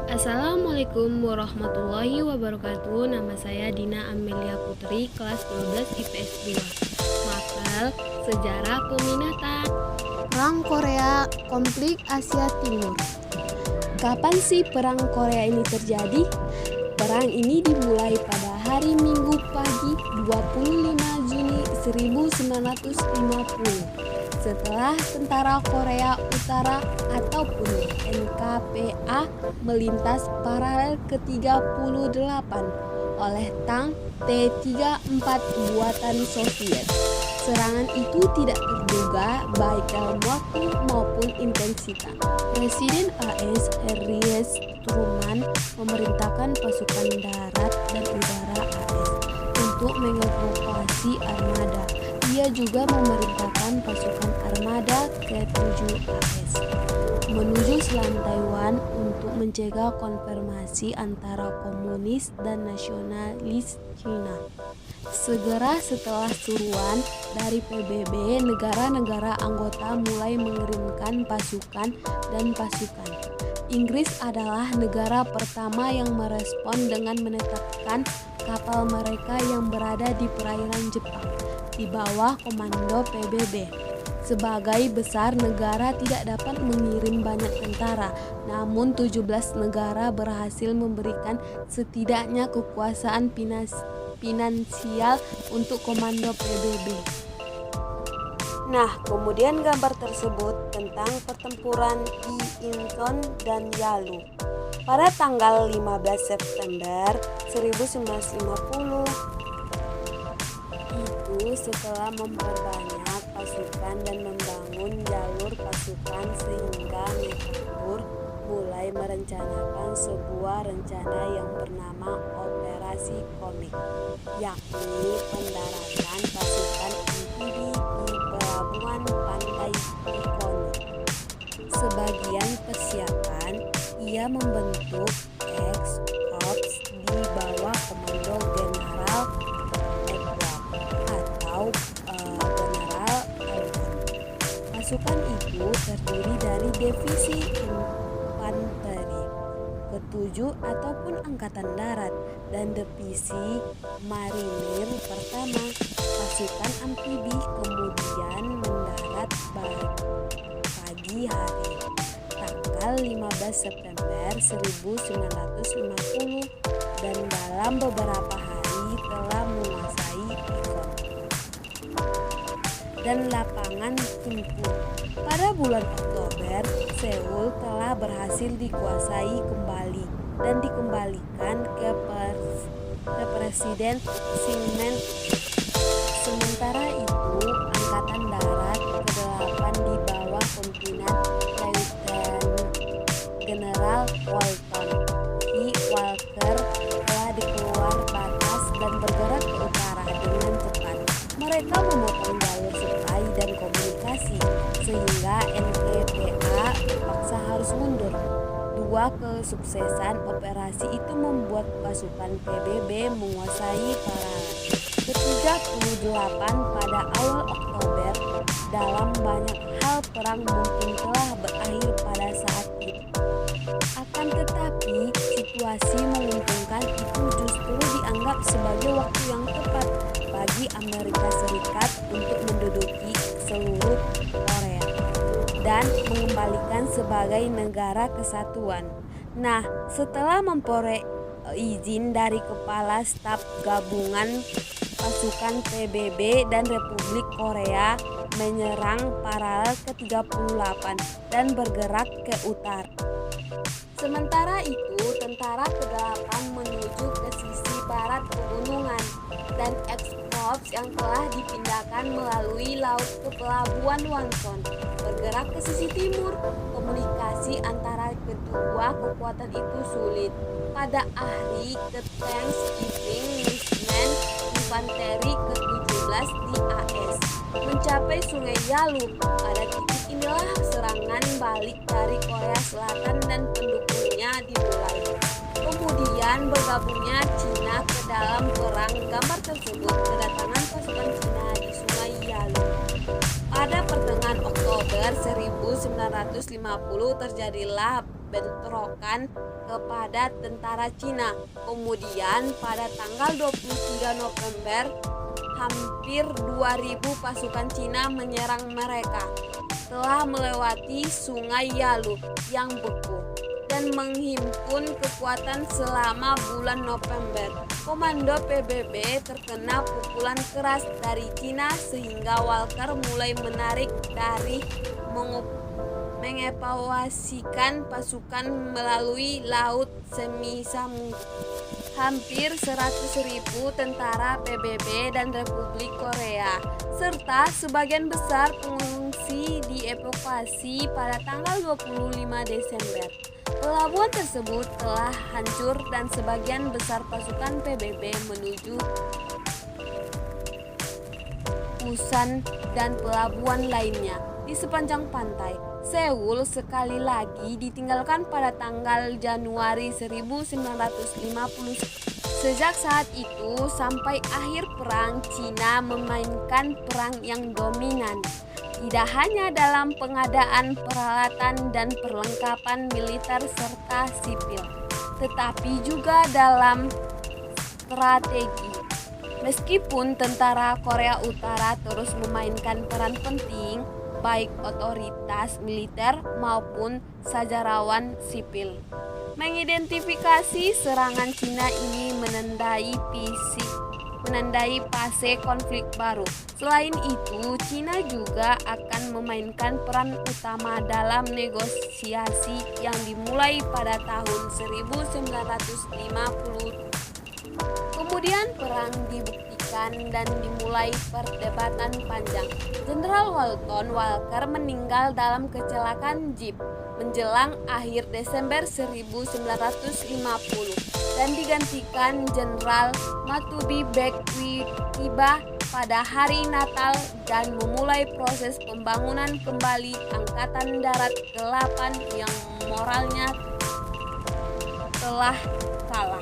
Assalamualaikum warahmatullahi wabarakatuh. Nama saya Dina Amelia Putri, kelas 12 IPS 2. Mapel Sejarah Peminatan. Perang Korea, konflik Asia Timur. Kapan sih Perang Korea ini terjadi? Perang ini dimulai pada hari Minggu pagi 25 Juni 1950 setelah tentara Korea Utara ataupun NKPA melintas paralel ke-38 oleh tank T-34 buatan Soviet. Serangan itu tidak terduga baik dalam waktu maupun intensitas. Presiden AS Harry S. Truman memerintahkan pasukan darat dan udara AS untuk mengevakuasi armada. Dia juga memerintahkan pasukan armada ke-7 AS menuju Selat Taiwan untuk mencegah konfirmasi antara komunis dan nasionalis Cina. Segera setelah suruhan dari PBB, negara-negara anggota mulai mengirimkan pasukan dan pasukan. Inggris adalah negara pertama yang merespon dengan menetapkan kapal mereka yang berada di perairan Jepang di bawah komando PBB. Sebagai besar negara tidak dapat mengirim banyak tentara, namun 17 negara berhasil memberikan setidaknya kekuasaan finansial untuk komando PBB. Nah, kemudian gambar tersebut tentang pertempuran di Incheon dan Yalu pada tanggal 15 September 1950. Itu setelah memperbanyak pasukan dan membangun jalur pasukan sehingga MacArthur mulai merencanakan sebuah rencana yang bernama Operasi Komik, yakni pendaratan pasukan amfibi di pelabuhan pantai Ikonik. Sebagian persiapan, ia membentuk X-Corps di bawah komando General Edward atau General Alban. Pasukan itu terdiri dari divisi infanteri ke-7 ataupun angkatan darat dan divisi marinir pertama. Pasukan amfibi kemudian mendarat pagi hari tanggal 15 September 1950 dan dalam beberapa hari telah menguasai Ikon dan lapangan tempur. Pada bulan Oktober, Seoul telah berhasil dikuasai kembali dan dikembalikan ke Presiden Syngman. Sementara itu, Angkatan Darat ke-8 di bawah pimpinan Lieutenant General Walton E. Walker telah dikeluar batas dan bergerak ke utara dengan cepat. Mereka memotong jalur supply dan komunikasi sehingga NKPA terpaksa harus mundur. Dua kesuksesan operasi itu membuat pasukan PBB menguasai paralel ke-38 pada awal Oktober. Dalam banyak hal perang mungkin telah berakhir pada saat itu. Akan tetapi situasi menguntungkan itu justru dianggap sebagai waktu yang tepat bagi Amerika Serikat untuk menduduki seluruh Korea dan mengembalikan sebagai negara kesatuan. Nah, setelah memperoleh izin dari Kepala Staf Gabungan, pasukan PBB dan Republik Korea menyerang paralel ke-38 dan bergerak ke utara. Sementara itu, tentara ke-8 menuju ke sisi barat pegunungan dan X-Corps yang telah dipindahkan melalui laut ke pelabuhan Wonsan bergerak ke sisi timur. Komunikasi antara kedua kekuatan itu sulit. Pada hari ke-Thanksgiving, Nisman infanteri ke-17 di AS mencapai Sungai Yalu. Pada titik inilah serangan balik dari Korea Selatan dan pendukungnya dimulai. Kemudian bergabungnya Cina ke dalam perang. Gambar tersebut kedatangan pasukan Cina di Sungai Yalu. Pada pertengahan Oktober 1950 terjadilah bentrokan kepada tentara Cina. Kemudian pada tanggal 23 November hampir 2.000 pasukan Cina menyerang mereka. Telah melewati Sungai Yalu yang beku dan menghimpun kekuatan selama bulan November. Komando PBB terkena pukulan keras dari Cina sehingga Walker mulai menarik dari mengevakuasikan pasukan melalui Laut Semisamudra. Hampir 100.000 tentara PBB dan Republik Korea serta sebagian besar pengungsi dievakuasi pada tanggal 25 Desember. Pelabuhan tersebut telah hancur dan sebagian besar pasukan PBB menuju Busan dan pelabuhan lainnya di sepanjang pantai. Seoul sekali lagi ditinggalkan pada tanggal Januari 1950. Sejak saat itu sampai akhir perang, Cina memainkan peran yang dominan. Tidak hanya dalam pengadaan peralatan dan perlengkapan militer serta sipil, tetapi juga dalam strategi. Meskipun tentara Korea Utara terus memainkan peran penting, baik otoritas militer maupun sejarawan sipil mengidentifikasi serangan Cina ini menandai fase konflik baru. Selain itu, Cina juga akan memainkan peran utama dalam negosiasi yang dimulai pada tahun 1950. Kemudian perang dibuktikan dan dimulai perdebatan panjang. Jenderal Walton Walker meninggal dalam kecelakaan jeep menjelang akhir Desember 1950 dan digantikan Jenderal Matubi Beckwith tiba pada hari Natal dan memulai proses pembangunan kembali Angkatan Darat ke-8 yang moralnya telah kalah.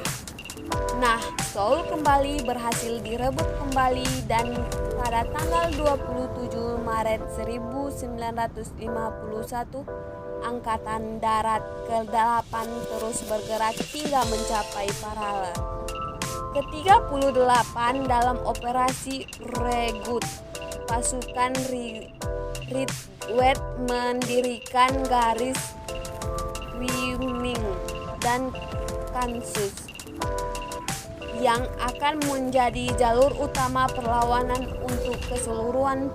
Nah, Seoul kembali berhasil direbut kembali dan pada tanggal 27 Maret 1951 Angkatan Darat ke-8 terus bergerak hingga mencapai paralel ke-38 dalam operasi Regut. Pasukan Ridgeway mendirikan garis Wyoming dan Kansas yang akan menjadi jalur utama perlawanan untuk keseluruhan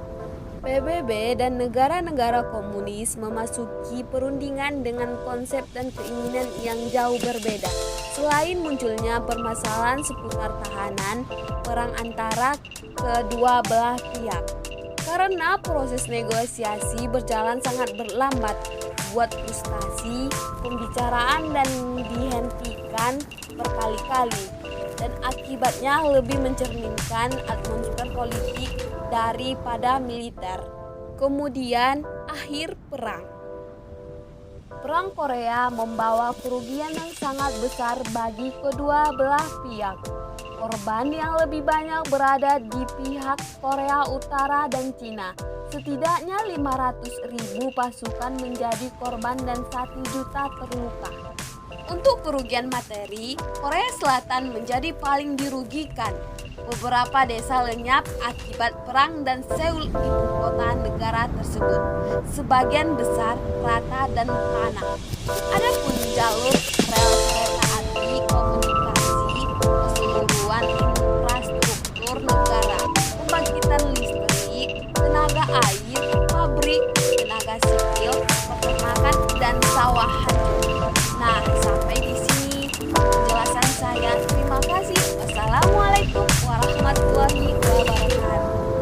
PBB dan negara-negara komunis memasuki perundingan dengan konsep dan keinginan yang jauh berbeda. Selain munculnya permasalahan seputar tahanan, perang antara kedua belah pihak. Karena proses negosiasi berjalan sangat berlambat, buat frustasi, pembicaraan dan dihentikan berkali-kali. Dan akibatnya lebih mencerminkan atmosfer politik daripada militer. Kemudian akhir perang. Perang Korea membawa kerugian yang sangat besar bagi kedua belah pihak. Korban yang lebih banyak berada di pihak Korea Utara dan Cina. Setidaknya 500.000 pasukan menjadi korban dan 1 juta terluka. Untuk kerugian materi, Korea Selatan menjadi paling dirugikan. Beberapa desa lenyap akibat perang dan Seoul, ibu kota negara tersebut, sebagian besar rata dan tanah. Ada